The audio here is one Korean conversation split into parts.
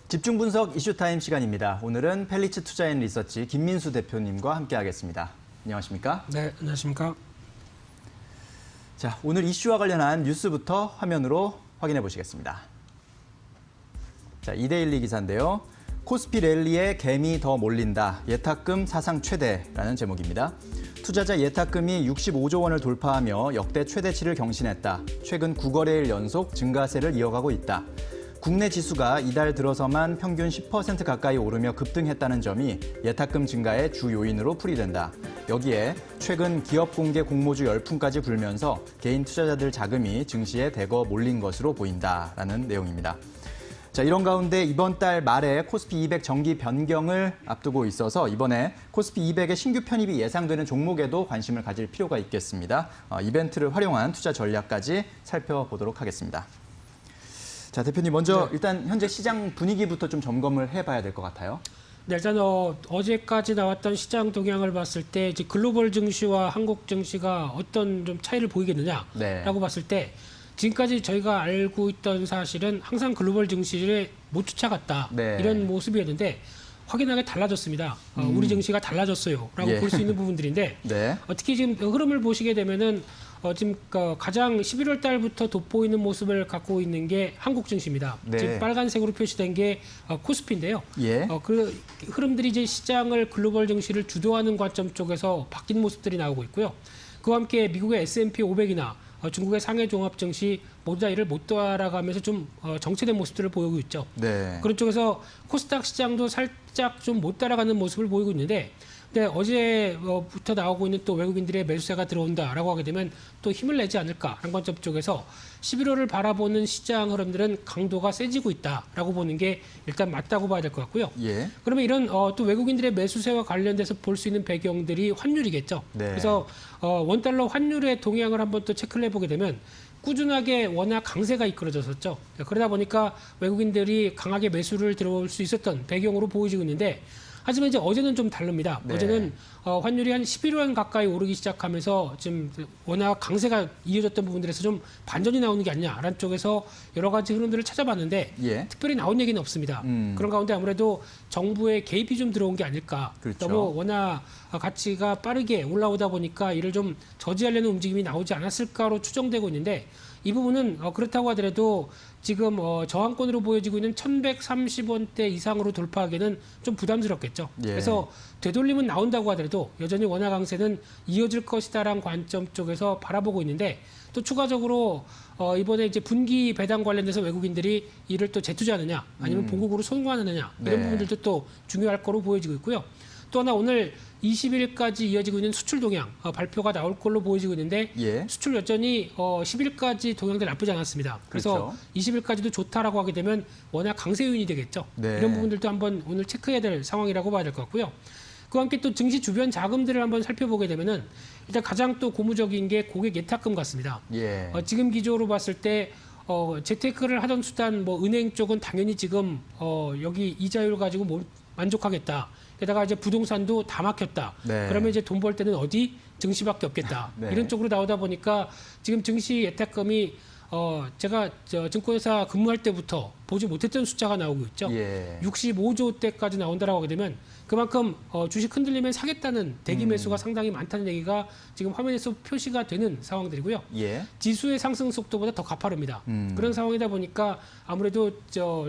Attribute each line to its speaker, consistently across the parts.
Speaker 1: 집중 분석 이슈타임 시간입니다. 오늘은 펠리츠 투자앤리서치 김민수 대표님과 함께하겠습니다. 안녕하십니까?
Speaker 2: 네, 안녕하십니까?
Speaker 1: 자, 오늘 이슈와 관련한 뉴스부터 화면으로 확인해 보시겠습니다. 자, 이데일리 기사인데요. 코스피 랠리에 갬이 더 몰린다. 예탁금 사상 최대라는 제목입니다. 투자자 예탁금이 65조 원을 돌파하며 역대 최대치를 경신했다. 최근 9거래일 연속 증가세를 이어가고 있다. 국내 지수가 이달 들어서만 평균 10% 가까이 오르며 급등했다는 점이 예탁금 증가의 주 요인으로 풀이된다. 여기에 최근 기업 공개 공모주 열풍까지 불면서 개인 투자자들 자금이 증시에 대거 몰린 것으로 보인다라는 내용입니다. 자, 이런 가운데 이번 달 말에 코스피 200 정기 변경을 앞두고 있어서 이번에 코스피 200의 신규 편입이 예상되는 종목에도 관심을 가질 필요가 있겠습니다. 이벤트를 활용한 투자 전략까지 살펴보도록 하겠습니다. 자, 대표님 먼저 일단 현재 시장 분위기부터 좀 점검을 해봐야 될 것 같아요.
Speaker 2: 네, 일단 어제까지 나왔던 시장 동향을 봤을 때 이제 글로벌 증시와 한국 증시가 어떤 좀 차이를 보이겠느냐라고 봤을 때 지금까지 저희가 알고 있던 사실은 항상 글로벌 증시를 못 쫓아갔다 이런 모습이었는데 확연하게 달라졌습니다. 우리 증시가 달라졌어요라고 볼 수 있는 부분들인데 특히 지금 흐름을 보시게 되면은 지금 가장 11월 달부터 돋보이는 모습을 갖고 있는 게 한국 증시입니다. 지금 빨간색으로 표시된 게 코스피인데요. 그 흐름들이 이제 시장을 글로벌 증시를 주도하는 관점 쪽에서 바뀐 모습들이 나오고 있고요. 그와 함께 미국의 S&P 500이나 중국의 상해 종합 증시 모두 다 이를 못 따라가면서 좀 정체된 모습들을 보이고 있죠. 그런 쪽에서 코스닥 시장도 살짝 좀 못 따라가는 모습을 보이고 있는데 근데 어제부터 나오고 있는 또 외국인들의 매수세가 들어온다라고 하게 되면 또 힘을 내지 않을까 하는 관점 쪽에서 11월을 바라보는 시장 흐름들은 강도가 세지고 있다라고 보는 게 일단 맞다고 봐야 될 것 같고요. 그러면 이런 또 외국인들의 매수세와 관련돼서 볼 수 있는 배경들이 환율이겠죠. 그래서 원달러 환율의 동향을 한번 또 체크를 해보게 되면 꾸준하게 워낙 강세가 이끌어졌었죠. 그러다 보니까 외국인들이 강하게 매수를 들어올 수 있었던 배경으로 보여지고 있는데 하지만 이제 어제는 좀 다릅니다. 어제는 환율이 한 11원 가까이 오르기 시작하면서 지금 워낙 강세가 이어졌던 부분들에서 좀 반전이 나오는 게 아니냐라는 쪽에서 여러 가지 흐름들을 찾아봤는데 특별히 나온 얘기는 없습니다. 그런 가운데 아무래도 정부의 개입이 좀 들어온 게 아닐까. 너무 워낙 가치가 빠르게 올라오다 보니까 이를 좀 저지하려는 움직임이 나오지 않았을까로 추정되고 있는데 이 부분은 그렇다고 하더라도 지금 저항권으로 보여지고 있는 1130원대 이상으로 돌파하기는 좀 부담스럽겠죠. 그래서 되돌림은 나온다고 하더라도 여전히 원화 강세는 이어질 것이다라는 관점 쪽에서 바라보고 있는데 또 추가적으로 이번에 이제 분기 배당 관련돼서 외국인들이 이를 또 재투자하느냐 아니면 본국으로 송금하느냐 이런 부분들도 또 중요할 거로 보여지고 있고요. 또 하나 오늘 20일까지 이어지고 있는 수출 동향 발표가 나올 걸로 보여지고 있는데 수출 여전히 10일까지 동향들 나쁘지 않았습니다. 그래서 20일까지도 좋다라고 하게 되면 워낙 강세 요인이 되겠죠. 이런 부분들도 한번 오늘 체크해야 될 상황이라고 봐야 될 것 같고요. 그와 함께 또 증시 주변 자금들을 한번 살펴보게 되면은 일단 가장 또 고무적인 게 고객 예탁금 같습니다. 지금 기조로 봤을 때 재테크를 하던 수단 뭐 은행 쪽은 당연히 지금 여기 이자율 가지고 만족하겠다. 게다가 이제 부동산도 다 막혔다. 그러면 이제 돈 벌 때는 어디? 증시밖에 없겠다. 이런 쪽으로 나오다 보니까 지금 증시 예탁금이 제가 증권회사 근무할 때부터 보지 못했던 숫자가 나오고 있죠. 65조 대까지 나온다라고 하게 되면 그만큼 주식 흔들리면 사겠다는 대기 매수가 상당히 많다는 얘기가 지금 화면에서 표시가 되는 상황들이고요. 지수의 상승 속도보다 더 가파릅니다. 그런 상황이다 보니까 아무래도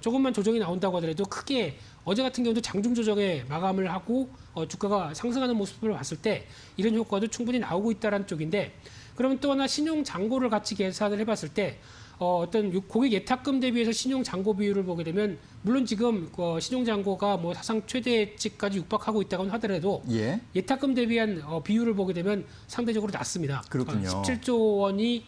Speaker 2: 조금만 조정이 나온다고 하더라도 크게 어제 같은 경우도 장중 조정에 마감을 하고 주가가 상승하는 모습을 봤을 때 이런 효과도 충분히 나오고 있다는 쪽인데 그러면 또 하나 신용 잔고를 같이 계산을 해봤을 때 어떤 고객 예탁금 대비해서 신용 잔고 비율을 보게 되면 물론 지금 신용 잔고가 뭐 사상 최대치까지 육박하고 있다고 하더라도 예탁금 대비한 비율을 보게 되면 상대적으로 낮습니다. 17조 원이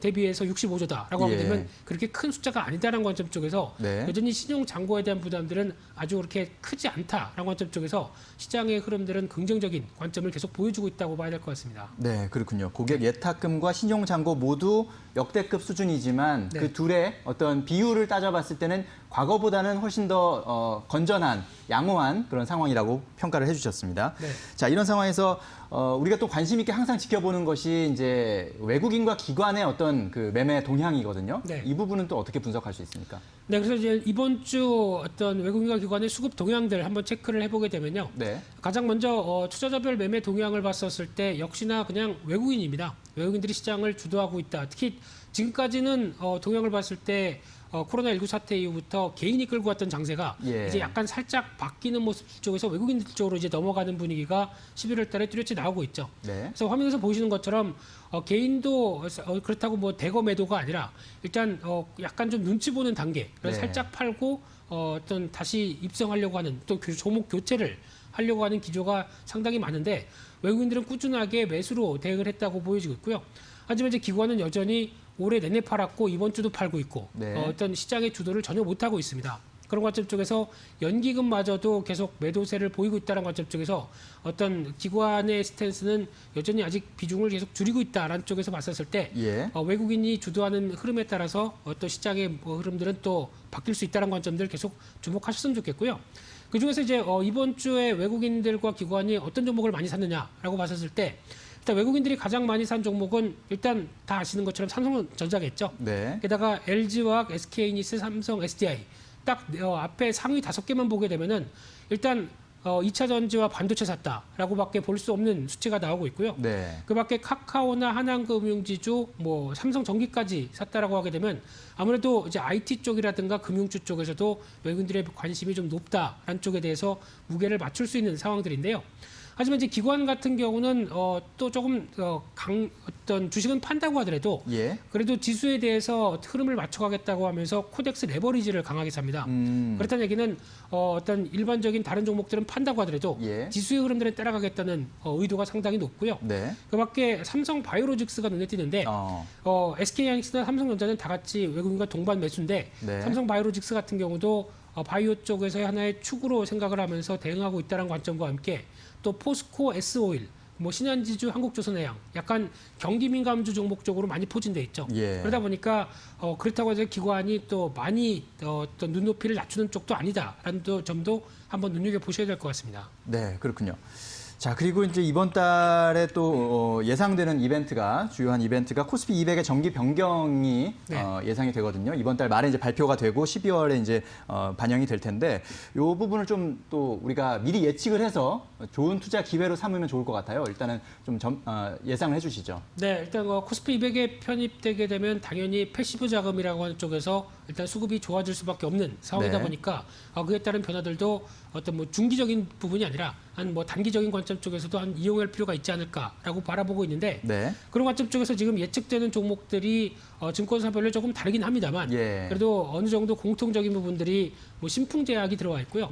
Speaker 2: 대비해서 65조다라고 하게 되면 그렇게 큰 숫자가 아니다라는 관점 쪽에서 여전히 신용 잔고에 대한 부담들은 아주 그렇게 크지 않다라는 관점 쪽에서 시장의 흐름들은 긍정적인 관점을 계속 보여주고 있다고 봐야 될 것 같습니다.
Speaker 1: 네, 그렇군요. 고객 예탁금과 신용 잔고 모두 역대급 수준이지만 그 둘의 어떤 비율을 따져봤을 때는 과거보다는 훨씬 더 건전한, 양호한 그런 상황이라고 평가를 해주셨습니다. 자, 이런 상황에서 우리가 또 관심 있게 항상 지켜보는 것이 이제 외국인과 기관의 어떤 그 매매 동향이거든요. 이 부분은 또 어떻게 분석할 수 있습니까?
Speaker 2: 네, 그래서 이제 이번 주 어떤 외국인과 기관의 수급 동향들 한번 체크를 해보게 되면요.
Speaker 1: 네.
Speaker 2: 가장 먼저 투자자별 매매 동향을 봤었을 때 역시나 그냥 외국인입니다. 외국인들이 시장을 주도하고 있다. 특히 지금까지는 동향을 봤을 때 코로나19 사태 이후부터 개인이 끌고 왔던 장세가
Speaker 1: 예.
Speaker 2: 이제 약간 살짝 바뀌는 모습 쪽에서 외국인들 쪽으로 이제 넘어가는 분위기가 11월 달에 뚜렷이 나오고 있죠.
Speaker 1: 네.
Speaker 2: 그래서 화면에서 보시는 것처럼 개인도 그렇다고 뭐 대거 매도가 아니라 일단 약간 좀 눈치 보는 단계. 그래서
Speaker 1: 네.
Speaker 2: 살짝 팔고 어떤 다시 입성하려고 하는 또 종목 교체를 하려고 하는 기조가 상당히 많은데 외국인들은 꾸준하게 매수로 대응을 했다고 보여지고 있고요. 하지만 이제 기관은 여전히 올해 내내 팔았고 이번 주도 팔고 있고
Speaker 1: 네.
Speaker 2: 어떤 시장의 주도를 전혀 못하고 있습니다. 그런 관점 쪽에서 연기금마저도 계속 매도세를 보이고 있다는 관점 쪽에서 어떤 기관의 스탠스는 여전히 아직 비중을 계속 줄이고 있다라는 쪽에서 봤었을 때
Speaker 1: 예.
Speaker 2: 외국인이 주도하는 흐름에 따라서 어떤 시장의 흐름들은 또 바뀔 수 있다는 관점들 계속 주목하셨으면 좋겠고요. 그중에서 이제 이번 주에 외국인들과 기관이 어떤 종목을 많이 샀느냐라고 봤었을 때 일단 외국인들이 가장 많이 산 종목은 일단 다 아시는 것처럼 삼성전자겠죠.
Speaker 1: 네.
Speaker 2: 게다가 LG화학, SK이니스, 삼성, SDI 딱 앞에 상위 5개만 보게 되면은 일단 2차 전지와 반도체 샀다라고밖에 볼 수 없는 수치가 나오고 있고요.
Speaker 1: 네.
Speaker 2: 그밖에 카카오나 하나금융지주, 뭐 삼성전기까지 샀다라고 하게 되면 아무래도 이제 IT 쪽이라든가 금융주 쪽에서도 외국인들의 관심이 좀 높다라는 쪽에 대해서 무게를 맞출 수 있는 상황들인데요. 하지만 이제 기관 같은 경우는 또 조금 어떤 주식은 판다고 하더라도
Speaker 1: 예.
Speaker 2: 그래도 지수에 대해서 흐름을 맞춰가겠다고 하면서 코덱스 레버리지를 강하게 삽니다. 그렇다는 얘기는 어떤 일반적인 다른 종목들은 판다고 하더라도
Speaker 1: 예.
Speaker 2: 지수의 흐름들에 따라가겠다는 의도가 상당히 높고요.
Speaker 1: 네.
Speaker 2: 그밖에 삼성 바이오로직스가 눈에 띄는데 SK하이닉스나 삼성전자는 다 같이 외국인과 동반 매수인데
Speaker 1: 네.
Speaker 2: 삼성 바이오로직스 같은 경우도 바이오 쪽에서의 하나의 축으로 생각을 하면서 대응하고 있다는 관점과 함께 또 포스코 S오일, 뭐 신한지주, 한국조선해양, 약간 경기 민감주 종목 쪽으로 많이 포진돼 있죠.
Speaker 1: 예.
Speaker 2: 그러다 보니까 그렇다고 해서 기관이 또 많이 어떤 눈높이를 낮추는 쪽도 아니다라는 점도 한번 눈여겨 보셔야 될 것 같습니다.
Speaker 1: 네, 그렇군요. 자, 그리고 이제 이번 달에 또 예상되는 이벤트가 주요한 이벤트가 코스피 200의 정기 변경이
Speaker 2: 네.
Speaker 1: 예상이 되거든요. 이번 달 말에 이제 발표가 되고 12월에 이제 반영이 될 텐데 이 부분을 좀 또 우리가 미리 예측을 해서 좋은 투자 기회로 삼으면 좋을 것 같아요. 일단은 좀 예상을 해주시죠.
Speaker 2: 네, 일단 코스피 200에 편입되게 되면 당연히 패시브 자금이라고 하는 쪽에서 일단 수급이 좋아질 수밖에 없는 상황이다
Speaker 1: 네.
Speaker 2: 보니까 그에 따른 변화들도 어떤 뭐 중기적인 부분이 아니라 한 뭐 단기적인 관점 쪽에서도 한 이용할 필요가 있지 않을까라고 바라보고 있는데
Speaker 1: 네.
Speaker 2: 그런 관점 쪽에서 지금 예측되는 종목들이 증권사별로 조금 다르긴 합니다만
Speaker 1: 예.
Speaker 2: 그래도 어느 정도 공통적인 부분들이 뭐 신풍제약이 들어와 있고요.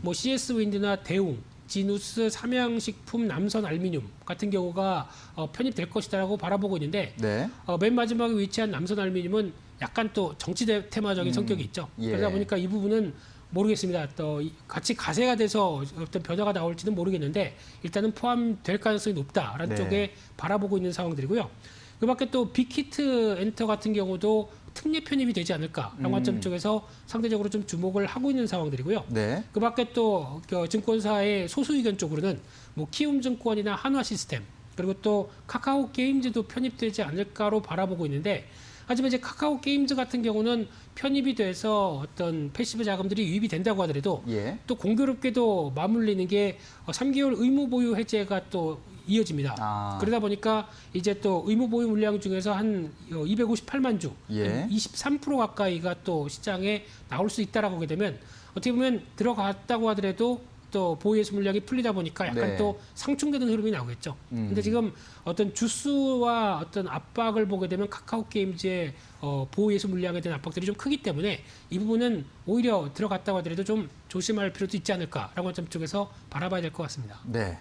Speaker 2: 뭐 CS 윈드나 대웅, 지누스, 삼양식품, 남선알미늄 같은 경우가 편입될 것이다라고 바라보고 있는데
Speaker 1: 네.
Speaker 2: 맨 마지막에 위치한 남선알미늄은 약간 또 정치 테마적인 성격이 있죠.
Speaker 1: 예.
Speaker 2: 그러다 보니까 이 부분은 모르겠습니다. 또 같이 가세가 돼서 어떤 변화가 나올지는 모르겠는데 일단은 포함될 가능성이 높다라는
Speaker 1: 네.
Speaker 2: 쪽에 바라보고 있는 상황들이고요. 그밖에 또 빅히트 엔터 같은 경우도 특례 편입이 되지 않을까라는 관점 쪽에서 상대적으로 좀 주목을 하고 있는 상황들이고요.
Speaker 1: 네.
Speaker 2: 그밖에 또 증권사의 소수 의견 쪽으로는 뭐 키움증권이나 한화시스템 그리고 또 카카오 게임즈도 편입되지 않을까로 바라보고 있는데 하지만 이제 카카오 게임즈 같은 경우는 편입이 돼서 어떤 패시브 자금들이 유입이 된다고 하더라도
Speaker 1: 예.
Speaker 2: 또 공교롭게도 맞물리는 게 3개월 의무 보유 해제가 또 이어집니다. 그러다 보니까 이제 또 의무 보유 물량 중에서 한 258만 주,
Speaker 1: 예.
Speaker 2: 한 23% 가까이가 또 시장에 나올 수 있다라고 하게 되면 어떻게 보면 들어갔다고 하더라도 또 보유예수 물량이 풀리다 보니까 약간
Speaker 1: 네.
Speaker 2: 또 상충되는 흐름이 나오겠죠. 근데 지금 어떤 주수와 어떤 압박을 보게 되면 카카오 게임즈의 보유예수 물량에 대한 압박들이 좀 크기 때문에 이 부분은 오히려 들어갔다고 하더라도 좀 조심할 필요도 있지 않을까라고 점 쪽에서 바라봐야 될 것 같습니다.
Speaker 1: 네.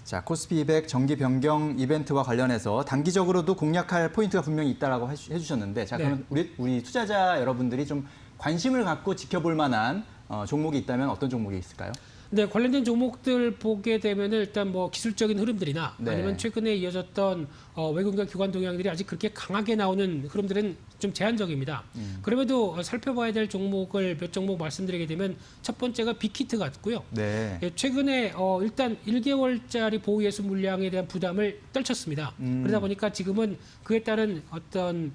Speaker 1: 자, 코스피 200 정기 변경 이벤트와 관련해서 단기적으로도 공략할 포인트가 분명히 있다라고 해주셨는데, 자, 그러면 우리 투자자 여러분들이 좀 관심을 갖고 지켜볼 만한 종목이 있다면 어떤 종목이 있을까요?
Speaker 2: 네, 관련된 종목들 보게 되면 일단 뭐 기술적인 흐름들이나
Speaker 1: 네.
Speaker 2: 아니면 최근에 이어졌던 외국인과 기관 동향들이 아직 그렇게 강하게 나오는 흐름들은 좀 제한적입니다. 그럼에도 살펴봐야 될 종목을 몇 종목 말씀드리게 되면 첫 번째가 빅히트 같고요.
Speaker 1: 네.
Speaker 2: 예, 최근에 일단 1개월짜리 보호예수 물량에 대한 부담을 떨쳤습니다. 그러다 보니까 지금은 그에 따른 어떤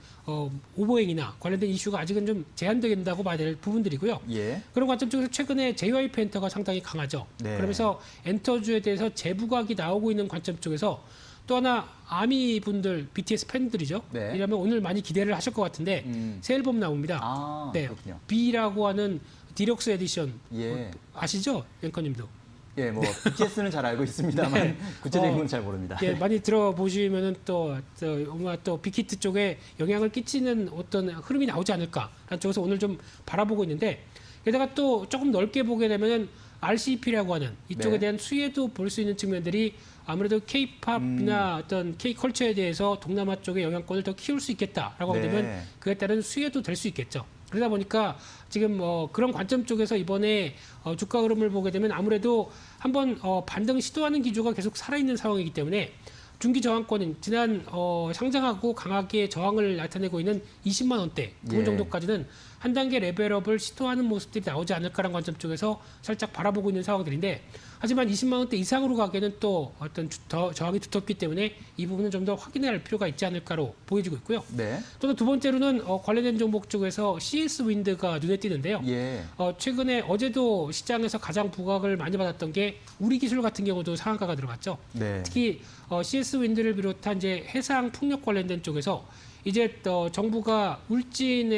Speaker 2: 오버행이나 관련된 이슈가 아직은 좀 제한된다고 봐야 될 부분들이고요.
Speaker 1: 예.
Speaker 2: 그런 관점 쪽에서 최근에 JYP 엔터가 상당히 강하죠.
Speaker 1: 네.
Speaker 2: 그러면서 엔터주에 대해서 재부각이 나오고 있는 관점 쪽에서 또 하나 아미 분들, BTS 팬들이죠.
Speaker 1: 네.
Speaker 2: 이러면 오늘 많이 기대를 하실 것 같은데 새 앨범 나옵니다.
Speaker 1: 아,
Speaker 2: 네,
Speaker 1: 그렇군요.
Speaker 2: B라고 하는 디럭스 에디션
Speaker 1: 예.
Speaker 2: 아시죠, 앵커님도?
Speaker 1: 예, 뭐 BTS는 잘 알고 있습니다만
Speaker 2: 네.
Speaker 1: 구체적인 건 잘 모릅니다.
Speaker 2: 예, 많이 들어보시면은 또 아마 또 빅히트 쪽에 영향을 끼치는 어떤 흐름이 나오지 않을까라는 쪽에서 오늘 좀 바라보고 있는데, 게다가 또 조금 넓게 보게 되면은 RCEP라고 하는 이쪽에
Speaker 1: 네.
Speaker 2: 대한 수혜도 볼 수 있는 측면들이 아무래도 K-팝이나 어떤 K-컬처에 대해서 동남아 쪽의 영향권을 더 키울 수 있겠다라고 하게
Speaker 1: 네.
Speaker 2: 되면 그에 따른 수혜도 될 수 있겠죠. 그러다 보니까 지금 그런 관점 쪽에서 이번에 주가 흐름을 보게 되면 아무래도 한번 반등 시도하는 기조가 계속 살아있는 상황이기 때문에 중기 저항권인 지난 상장하고 강하게 저항을 나타내고 있는 20만 원대 부분
Speaker 1: 예.
Speaker 2: 정도까지는 한 단계 레벨업을 시도하는 모습들이 나오지 않을까라는 관점 쪽에서 살짝 바라보고 있는 상황들인데, 하지만 20만 원대 이상으로 가기에는 또 어떤 저항이 두텁기 때문에 이 부분은 좀 더 확인할 필요가 있지 않을까로 보여지고 있고요.
Speaker 1: 네.
Speaker 2: 또 두 번째로는 관련된 종목 쪽에서 CS 윈드가 눈에 띄는데요.
Speaker 1: 예.
Speaker 2: 최근에 어제도 시장에서 가장 부각을 많이 받았던 게 우리 기술 같은 경우도 상한가가 들어갔죠.
Speaker 1: 네.
Speaker 2: 특히 CS 윈드를 비롯한 이제 해상 풍력 관련된 쪽에서 이제 정부가 울진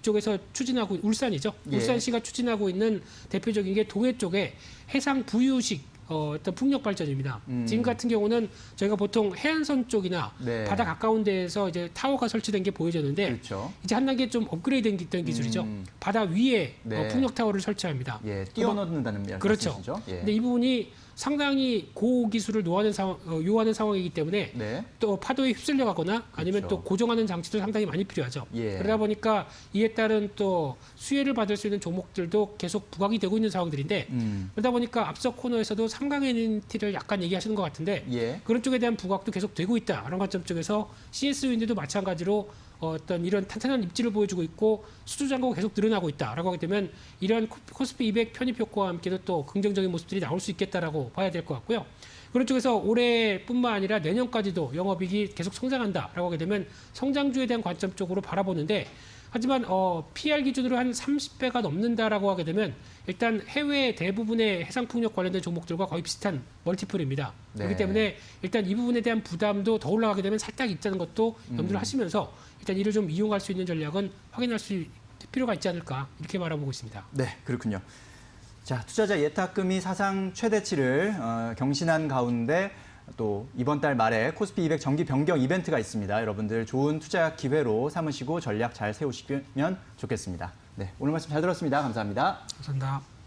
Speaker 2: 쪽에서 추진하고, 울산이죠.
Speaker 1: 예.
Speaker 2: 울산시가 추진하고 있는 대표적인 게 동해 쪽에 해상 부유식 어떤 풍력 발전입니다. 지금 같은 경우는 저희가 보통 해안선 쪽이나
Speaker 1: 네.
Speaker 2: 바다 가까운 데에서 이제 타워가 설치된 게 보여졌는데,
Speaker 1: 그렇죠.
Speaker 2: 이제 한 단계 좀 업그레이드된 기술이죠. 바다 위에
Speaker 1: 네.
Speaker 2: 풍력 타워를 설치합니다.
Speaker 1: 예, 뛰어넘는다는
Speaker 2: 그렇죠.
Speaker 1: 말씀이시죠? 예.
Speaker 2: 근데 이 부분이 상당히 고기술을 요하는 상황이기 때문에
Speaker 1: 네.
Speaker 2: 또 파도에 휩쓸려 가거나 아니면
Speaker 1: 그렇죠.
Speaker 2: 또 고정하는 장치도 상당히 많이 필요하죠.
Speaker 1: 예.
Speaker 2: 그러다 보니까 이에 따른 또 수혜를 받을 수 있는 종목들도 계속 부각이 되고 있는 상황들인데, 그러다 보니까 앞서 코너에서도 삼강 NT를 약간 얘기하시는 것 같은데
Speaker 1: 예.
Speaker 2: 그런 쪽에 대한 부각도 계속 되고 있다. 그런 관점 쪽에서 CS 윈드도 마찬가지로 어떤 이런 탄탄한 입지를 보여주고 있고 수주 잔고가 계속 늘어나고 있다라고 하게 되면 이런 코스피 200 편입 효과와 함께도 또 긍정적인 모습들이 나올 수 있겠다라고 봐야 될 것 같고요. 그런 쪽에서 올해뿐만 아니라 내년까지도 영업이익이 계속 성장한다라고 하게 되면 성장주에 대한 관점 쪽으로 바라보는데, 하지만 PR 기준으로 한 30배가 넘는다라고 하게 되면 일단 해외 대부분의 해상풍력 관련된 종목들과 거의 비슷한 멀티플입니다.
Speaker 1: 네.
Speaker 2: 그렇기 때문에 일단 이 부분에 대한 부담도 더 올라가게 되면 살짝 있다는 것도 염두를 하시면서 일단 이를 좀 이용할 수 있는 전략은 확인할 수 필요가 있지 않을까, 이렇게 바라보고 있습니다.
Speaker 1: 네, 그렇군요. 자, 투자자 예탁금이 사상 최대치를 경신한 가운데 또 이번 달 말에 코스피 200 정기 변경 이벤트가 있습니다. 여러분들 좋은 투자 기회로 삼으시고 전략 잘 세우시면 좋겠습니다. 네, 오늘 말씀 잘 들었습니다. 감사합니다.
Speaker 2: 감사합니다.